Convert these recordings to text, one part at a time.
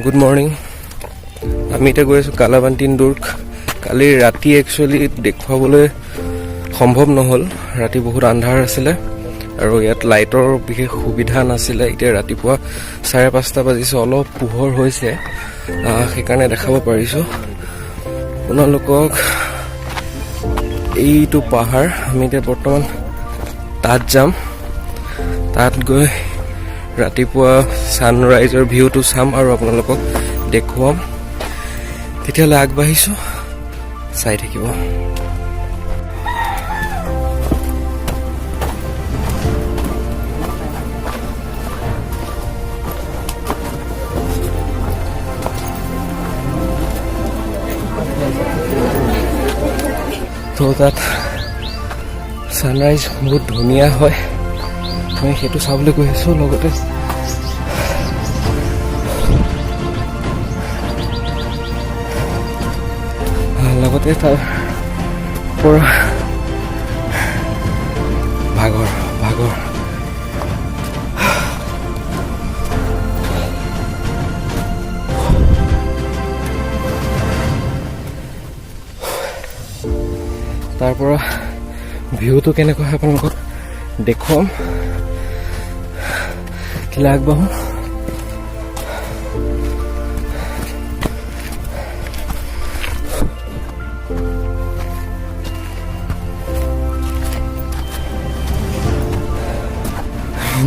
Good morning. আমি এতিয়া গৈ আছোঁ কালাবান্তিন দুৰ্গ। কালি ৰাতি একচুৱেলি দেখুৱাবলৈ সম্ভৱ নহ'ল, ৰাতি বহুত আন্ধাৰ আছিলে আৰু ইয়াত লাইটৰ বিশেষ সুবিধা নাছিলে। এতিয়া ৰাতিপুৱা 5:30 বাজিছে, অলপ পোহৰ হৈছে, সেইকাৰণে দেখাব পাৰিছোঁ আপোনালোকক। এইটো পাহাৰ, আমি এতিয়া বৰ্তমান তাত যাম। তাত গৈ ৰাতিপুৱা ছানৰাইজৰ ভিউটো চাম আৰু আপোনালোকক দেখুৱাম। তেতিয়াহ'লে আগবাঢ়িছোঁ, চাই থাকিব। তো তাত ছানৰাইজ বহুত ধুনীয়া হয়, মই সেইটো চাবলৈ গৈ আছোঁ। লগতে তাৰ পৰা ভাগৰ তাৰ পৰা ভিউটো কেনেকুৱা হয় আপোনালোকক দেখুৱাম। কেলৈ আগবাঢ়োঁ।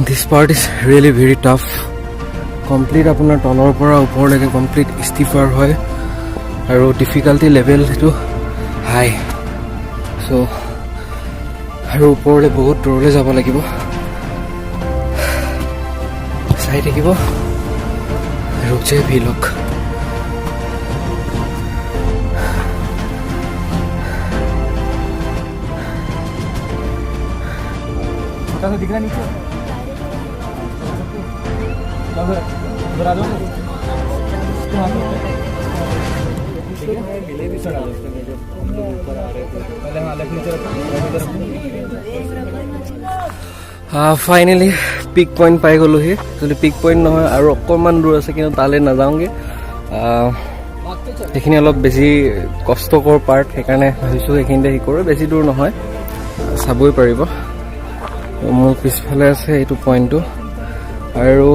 This part is really very tough. Complete আপোনাৰ তলৰ পৰা ওপৰলৈকে কমপ্লিট ষ্টিফাৰ হয় আৰু ডিফিকাল্টি লেভেল সেইটো হাই। চ' আৰু ওপৰলৈ বহুত দূৰলৈ যাব লাগিব, চাই থাকিব। ৰুকছে ভি লোক दिख रहा नीचे ফাইনেলি পিক পইণ্ট পাই গ'লোহি। যদি পিক পইণ্ট নহয় আৰু অকণমান দূৰ আছে, কিন্তু তালৈ নাযাওঁগৈ। সেইখিনি অলপ বেছি কষ্টকৰ পাৰ্ট, সেইকাৰণে ভাবিছোঁ সেইখিনিতে হেৰি কৰোঁ। বেছি দূৰ নহয়, চাবই পাৰিব। মোৰ পিছফালে আছে এইটো পইণ্টটো, আৰু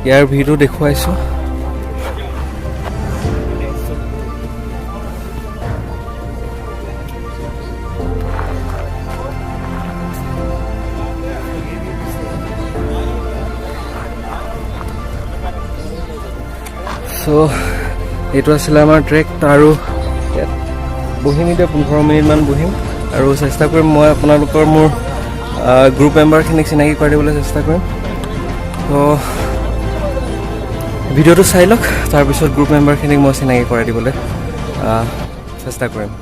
ইয়াৰ ভিউটো দেখুৱাইছোঁ। চ' এইটো আছিলে আমাৰ ট্ৰেক। আৰু ইয়াত বহিম, এতিয়া 15 মিনিটমান বহিম আৰু চেষ্টা কৰিম মই আপোনালোকৰ মোৰ গ্ৰুপ মেম্বাৰখিনিক চিনাকি কৰি দিবলৈ চেষ্টা কৰিম। তো ভিডিঅ'টো চাই লওক, তাৰপিছত গ্ৰুপ মেম্বাৰখিনিক মই চিনাকি কৰাই দিবলৈ চেষ্টা কৰিম।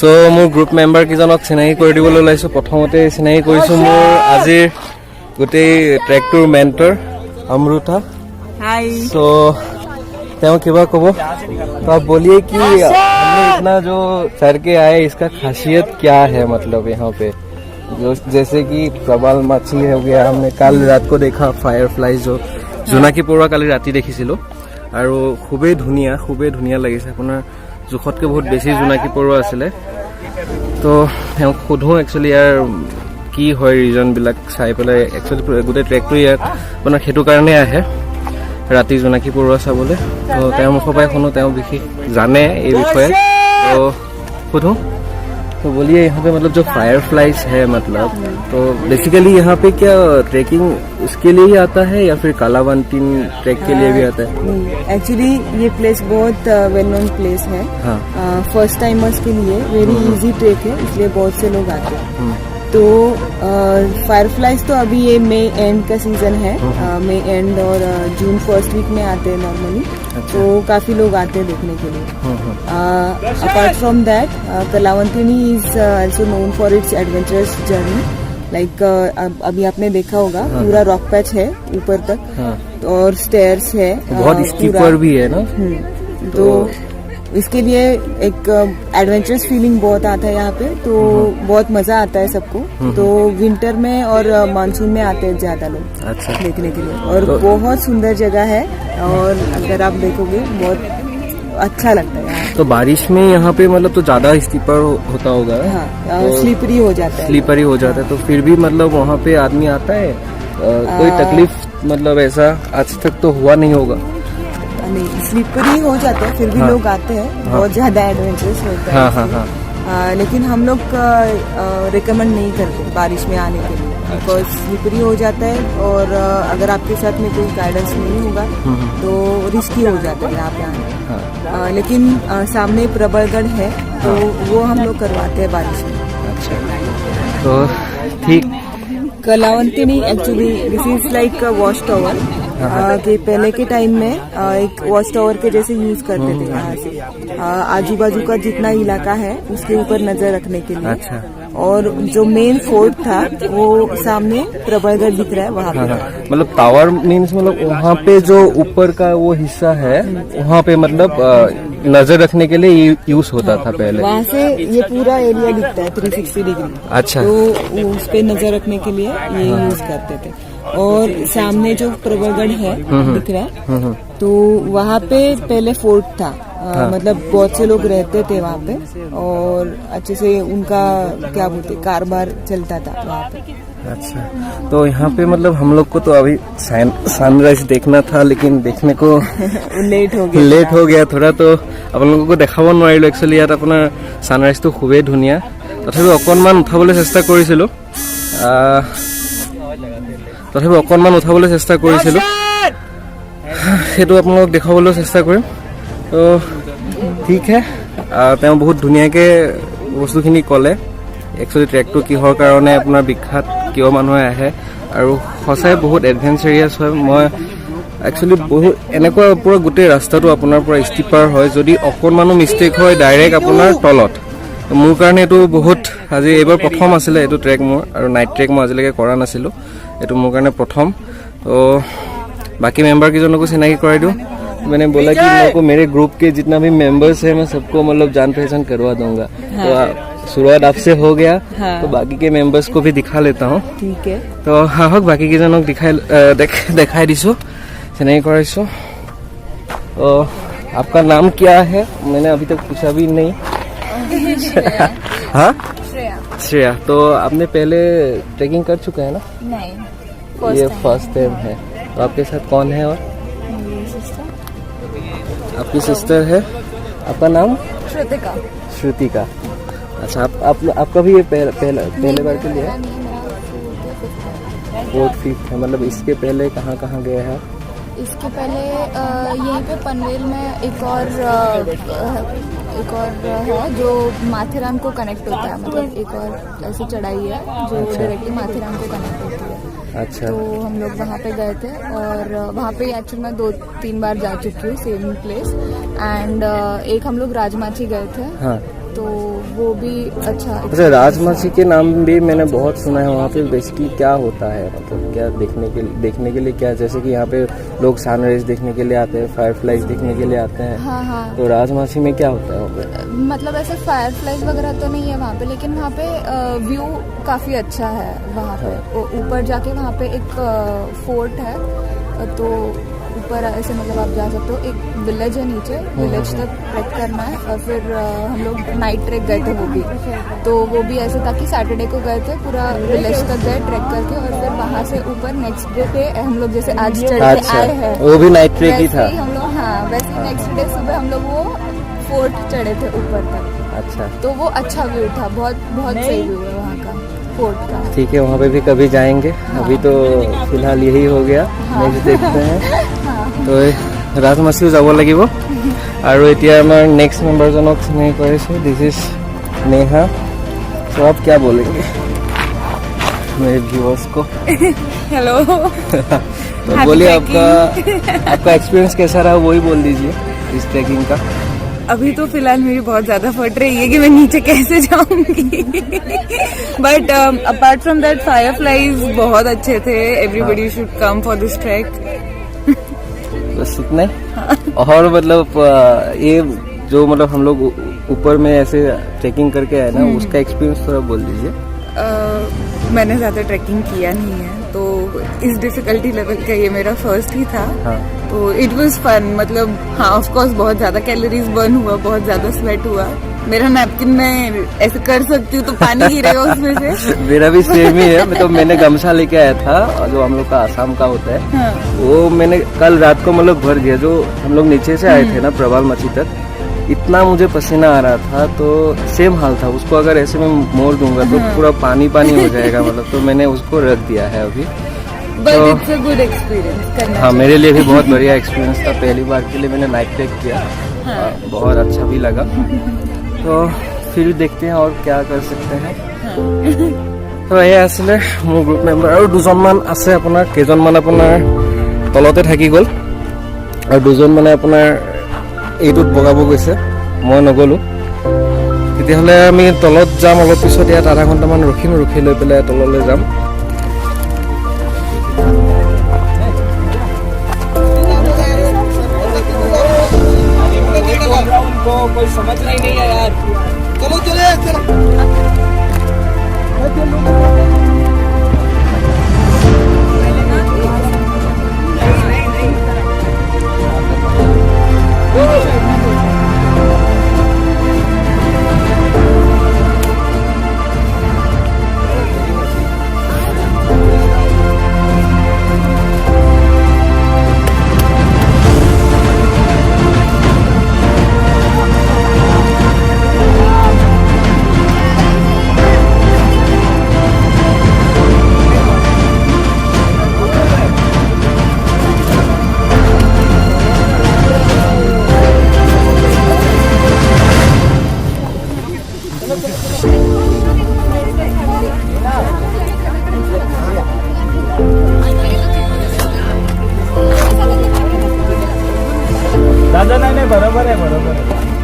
সো মোৰ গ্ৰুপ মেম্বাৰ কেইজনক চিনাকি কৰি দিবলৈ ওলাইছো। প্ৰথমতে চিনাকি কৰিছো মোৰ আজিৰ গোটেই ট্ৰেকটোৰ মেণ্টৰ অমৃতা। हाय। सो তেওঁ কিবা কব तो आप बोलिए कि हमने इतना जो चढ़ के आए इसका खासियत क्या है, मतलब यहाँ पे जो जैसे कि प्रबाल माछी हो गया, हमने कल रात को देखा फायरफ्लाई जो জোনাকী পৰুৱা কালি ৰাতি দেখিছিলো আৰু খুবেই ধুনীয়া লাগিছে। আপোনাৰ জোখতকৈ বহুত বেছি জোনাকী পৰুৱা আছিলে। তো তেওঁক সোধোঁ একচুৱেলি ইয়াৰ কি হয় ৰিজনবিলাক চাই পেলাই। একচুৱেলি গোটেই ট্ৰেকটো ইয়াত আপোনাৰ সেইটো কাৰণে আহে ৰাতি জোনাকী পৰুৱা চাবলৈ। তো তেওঁৰ মুখৰ পৰাই শুনো, তেওঁ বিশেষ জানে এই বিষয়ে। তো সোধোঁ, तो बोलिए यहाँ पे मतलब जो फायरफ्लाइज है मतलब, तो बेसिकली यहाँ पे क्या ट्रैकिंग उसके लिए ही आता है या फिर कालावंटिन ट्रैक के लिए भी आता है? एक्चुअली ये प्लेस बहुत वेल नोन प्लेस है। फर्स्ट टाइमर्स के लिए वेरी इजी ट्रैक है, इसलिए बहुत से लोग आते हैं। तो फायरफ्लाइज तो अभी ये मई एंड का सीजन है, मई एंड और जून फर्स्ट वीक में आते हैं नॉर्मली। तो काफी लोग आते हैं देखने के लिए। Apart from that Kalavantini is also known for its adventurous journey. Like अभी आपने देखा होगा पूरा रॉक पैच है ऊपर तक, और स्टेयर्स है, बहुत स्टीपर भी है ना। तो इसके लिए एक एडवेंचरस फीलिंग बहुत आता है यहाँ पे, तो बहुत मजा आता है सबको। तो विंटर में और मानसून में आते हैं ज्यादा लोग देखने के लिए, और बहुत सुंदर जगह है, और अगर आप देखोगे बहुत अच्छा लगता है। तो बारिश में यहाँ पे मतलब तो ज्यादा स्लीपर होता होगा। हाँ, स्लीपरी हो जाता है। स्लीपरी हो जाता है। तो फिर भी मतलब वहाँ पे आदमी आता है, कोई तकलीफ मतलब ऐसा आज तक तो हुआ नहीं होगा? नहीं, स्लीपरी हो जाता है, फिर भी लोग आते हैं। बहुत ज्यादा एडवेंचरस होता है। लेकिन हम लोग रिकमेंड नहीं करते बारिश में आने के लिए, बिकॉज स्लिपरी हो जाता है, और अगर आपके साथ में कोई गाइडेंस नहीं होगा तो रिस्की हो जाता है यहाँ पे आने। लेकिन सामने प्रबलगढ़ है, तो वो हम लोग करवाते हैं बारिश में। अच्छा, तो ठीक। Kalavantini actually this is like watch tower, कि पहले के टाइम में एक वॉच टावर के जैसे यूज करते थे यहाँ से, आजू बाजू का जितना इलाका है उसके ऊपर नजर रखने के लिए। अच्छा। और जो मेन फोर्ट था वो सामने प्रबलगढ़ दिख रहा है वहाँ पे। मतलब टावर मीन्स मतलब वहाँ पे जो ऊपर का वो हिस्सा है वहाँ पे मतलब नजर रखने के लिए यूज होता था पहले। वहाँ से ये पूरा एरिया दिखता है 360 डिग्री। अच्छा। तो उस पे नजर रखने के लिए ये यूज करते थे। और सामने जो प्रबलगढ़ है दिख रहा है, तो वहाँ पे पहले फोर्ट था। मतलब बहुत से लोग रहते थे वहाँ पे, और अच्छे से उनका क्या बोलते कारोबार चलता था वहाँ पे। अच्छा, तो यहाँ पे मतलब हम लोग को तो अभी सनराइज देखना था, लेकिन देखने को लेट हो गया थोड़ा। तो আপোনালোকক দেখাব নোৱাৰিলো। একচুৱেলি ইয়াত আপোনাৰ ছানৰাইজটো খুবেই ধুনীয়া, তথাপি অকণমান উঠাবলৈ চেষ্টা কৰিছিলোঁ। সেইটো আপোনালোকক দেখাবলৈ চেষ্টা কৰিম। তো ঠিক হে, তেওঁ বহুত ধুনীয়াকৈ বস্তুখিনি ক'লে। একচুৱেলি ট্ৰেকটো কিহৰ কাৰণে আপোনাৰ বিখ্যাত, কিয় মানুহে আহে, আৰু সঁচাই বহুত এডভেঞ্চাৰিয়াছ হয়। মই একচুৱেলি বহুত এনেকুৱা পুৰা গোটেই ৰাস্তাটো আপোনাৰ পৰা ষ্টিপাৰ হয়, যদি অকণমানো মিষ্টেক হয় ডাইৰেক্ট আপোনাৰ তলত। মোৰ কাৰণে এইটো বহুত, আজি এইবাৰ প্ৰথম আছিলে এইটো ট্ৰেক মোৰ, আৰু নাইট ট্ৰেক মই আজিলৈকে কৰা নাছিলোঁ, এইটো মোৰ কাৰণে প্ৰথম। তো बाकी मेंबर किजनों को सिनाकी कराई दूँ। मैंने बोला कि मेरे को मेरे ग्रुप के जितना भी मेंबर्स है मैं सबको मतलब जान पहचान करवा दूंगा। तो शुरुआत आपसे हो गया, तो बाकी के मेंबर्स को भी दिखा लेता हूँ। ठीक है। तो हाँ बाकी किजनों दिखाई दीसो, सिनाकी कराइसो। तो आपका नाम क्या है? मैंने अभी तक पूछा भी नहीं। हाँ, श्रेया। तो आपने पहले ट्रेकिंग कर चुका है ना? नहीं, ये फर्स्ट टाइम है। तो आपके साथ कौन है? और आपकी सिस्टर है। आपका नाम? श्रुतिका। अच्छा, आपका भी ये पहले बार के लिए है? 4th 5th है। मतलब इसके पहले कहाँ गए हैं? इसके पहले यहीं पे पनवेल में एक और है जो माथेरान को कनेक्ट होता है। मतलब एक और ऐसी चढ़ाई है जो डायरेक्टली माथेरान को कनेक्ट होती है। अच्छा। तो हम लोग वहाँ पे गए थे, और वहाँ पे एक्चुअली मैं 2-3 बार जा चुकी हूँ सेम प्लेस। एंड एक हम लोग राजमाची गए थे। तो वो भी अच्छा। अच्छा, राजमासी के नाम भी मैंने बहुत सुना है। वहाँ पे बेसिकली क्या होता है, मतलब क्या देखने के लिए क्या, जैसे कि यहाँ पे लोग सनराइज देखने के लिए आते हैं, फायरफ्लाइज देखने के लिए आते हैं। हाँ हाँ। तो राजमासी में क्या होता है वहाँ पे? मतलब ऐसे फायरफ्लाइज वगैरह तो नहीं है वहाँ पे, लेकिन वहाँ पे व्यू काफ़ी अच्छा है वहाँ पे। ऊपर जाके वहाँ पे एक फोर्ट है, तो ऊपर ऐसे मतलब आप जा सकते हो। एक विलेज है नीचे, विलेज तक ट्रैक करना है। और फिर हम लोग नाइट ट्रैक गए थे वो भी, तो वो भी ऐसे था कि सैटरडे को गए थे, पूरा विलेज तक गए ट्रैक करके, और फिर वहाँ से ऊपर नेक्स्ट डे पे हम लोग जैसे आज चढ़ के आए हैं, वो भी नाइट ट्रैक ही था हम लोग। हाँ, वैसे नेक्स्ट डे सुबह हम लोग वो फोर्ट चढ़े थे ऊपर तक। अच्छा, तो वो अच्छा व्यू था, बहुत बहुत सही व्यू है वहाँ का, फोर्ट का। ठीक है, वहाँ पे भी कभी जाएंगे। अभी तो फिलहाल यही हो गया, नेक्स्ट देखते हैं। तो राजमाছিও যাব লাগিব। আৰু এতিয়া আমাৰ নেক্সট মেম্বাৰজনক চিনাকি কৰাইছোঁ। This is Neha. तो आप क्या बोलेंगे मेरे व्यूअर्स को? हेलो। तो बोलिए, आपका एक्सपीरियंस कैसा रहा, वही बोल दीजिए इस ट्रैकिंग का। अभी तो फिलहाल मेरी बहुत ज्यादा फट रही है कि मैं नीचे कैसे जाऊंगी। But apart from that fireflies बहुत अच्छे थे। Everybody should come for this track. बस इतना ही। और मतलब ये जो मतलब हम लोग ऊपर में ऐसे ट्रैकिंग करके आए ना, उसका एक्सपीरियंस थोड़ा बोल दीजिए। मैंने ज्यादा ट्रैकिंग किया नहीं है, तो इस डिफिकल्टी लेवल का ये मेरा फर्स्ट ही था। हाँ। तो इट वाज फन। मतलब हाँ, ऑफ कोर्स बहुत ज्यादा कैलोरीज बर्न हुआ, बहुत ज्यादा स्वेट हुआ। मेरा नैपकिन में ऐसे कर सकती हूँ तो पानी गिरेगा उसमें से। मेरा भी सेम ही है। तो मैंने गमछा लेके आया था, जो हम लोग का आसाम का होता है। हाँ। वो मैंने कल रात को मतलब भर दिया। जो हम लोग नीचे से आए थे ना प्रभाल मची तक, इतना मुझे पसीना आ रहा था, तो सेम हाल था। उसको अगर ऐसे मैं मोड़ दूंगा तो पूरा पानी पानी हो जाएगा मतलब। तो मैंने उसको रख दिया है अभी। But it's a good experience करना। हाँ, मेरे लिए भी बहुत बढ़िया एक्सपीरियंस था। पहली बार के लिए मैंने नाइट ट्रैक किया। हाँ। बहुत अच्छा भी लगा। तो फिर देखते हैं और क्या कर सकते हैं। তো এয়া আছিলে মোৰ গ্ৰুপ মেম্বাৰ, আৰু দুজনমান আছে আপোনাৰ, কেইজনমান আপোনাৰ তলতে থাকি গ'ল, আৰু দুজন মানে আপোনাৰ এইটোত বগাব গৈছে। মই নগ'লো। তেতিয়াহ'লে আমি তলত যাম অলপ পিছত। ইয়াত আধা ঘণ্টামান ৰখিম, ৰখি লৈ পেলাই তললৈ যাম। कोई समझ नहीं है यार। चलो चले चलो। दादा नाही बरोबर आहे, बरोबर आहे।